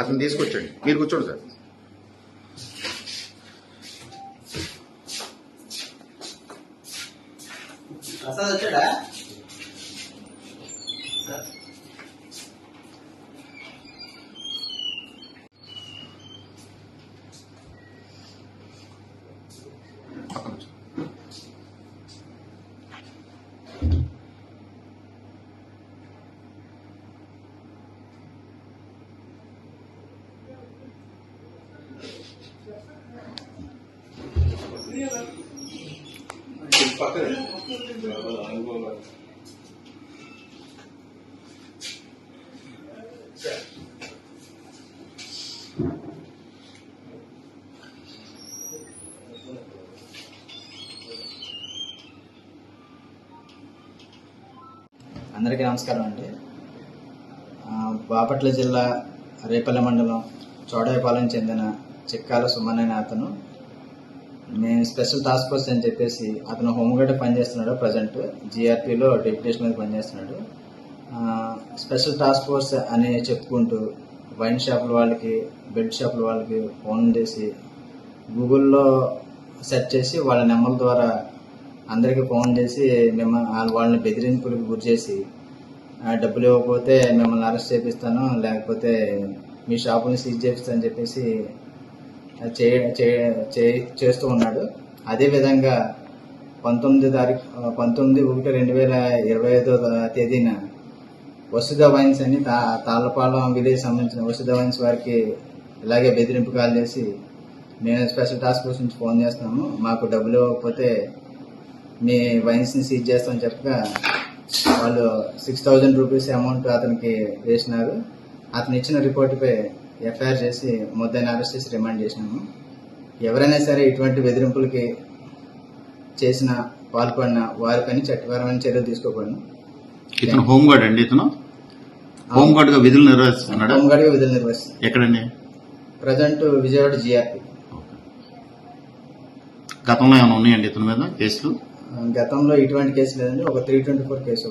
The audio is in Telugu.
అతను తీసుకొచ్చండి. మీరు కూర్చోండి సార్. ప్రసాద్ వచ్చాడా? పక్కన కూర్చో. అందరికీ నమస్కారం అండి. బాపట్ల జిల్లా రేపల్లె మండలం చోడవపాలెం చెందిన చిక్కాల సుమన్ అనే అతను మేము స్పెషల్ టాస్క్ ఫోర్స్ అని చెప్పేసి అతను హోంగార్డ్ పనిచేస్తున్నాడు. ప్రజెంట్ జీఆర్పీలో డెప్యుటేషన్ మీద పనిచేస్తున్నాడు. స్పెషల్ టాస్క్ ఫోర్స్ అని చెప్పుకుంటూ వైన్ షాపుల వాళ్ళకి, బెడ్ షాపుల వాళ్ళకి ఫోన్ చేసి గూగుల్లో సెర్చ్ చేసి వాళ్ళ నెంబర్ ద్వారా అందరికీ ఫోన్ చేసి వాళ్ళని బెదిరింపులకు గురి చేసి డబ్బులు ఇవ్వకపోతే మిమ్మల్ని అరెస్ట్ చేపిస్తాను, లేకపోతే మీ షాపుని సీజ్ చేపిస్తానని చెప్పేసి చేస్తూ ఉన్నాడు. అదేవిధంగా 19/1/2025 తేదీన వసుధ వైన్స్ అని తాళ్ళపాలెం విలేజ్ సంబంధించిన వసుధ వైన్స్ వారికి ఇలాగే బెదిరింపు కాల్ చేసి మేము స్పెషల్ టాస్క్ ఫోర్స్ నుంచి ఫోన్ చేస్తున్నాము, మాకు డబ్బులు ఇవ్వకపోతే మీ వైన్స్ని సీజ్ చేస్తామని చెప్పగా వాళ్ళు 6,000 రూపీస్ అమౌంట్ అతనికి వేసినారు. అతను ఇచ్చిన రిపోర్టుపై ఎఫ్ఐఆర్ చేసి ముద్దాయిని అరెస్ట్ చేసి రిమాండ్ చేసినాము. ఎవరైనా సరే ఇటువంటి బెదిరింపులకి పాల్పడిన వారిపైన చట్టపరమైన చర్యలు తీసుకోబడిన. ఇతను హోంగార్డ్ అండి. ఇతను హోంగార్డ్ గా విధులు నిర్వహిస్తున్నాడు. హోంగార్డ్ గా విధులు నిర్వహిస్తున్నాడు. ఎక్కడండి? Present Vijayawada GRP. గతంలో ఏమైనా ఉన్నాయండి ఇతని మీద కేసులు? గతంలో ఇటువంటి కేసు లేదండి. ఒక 324 కేసు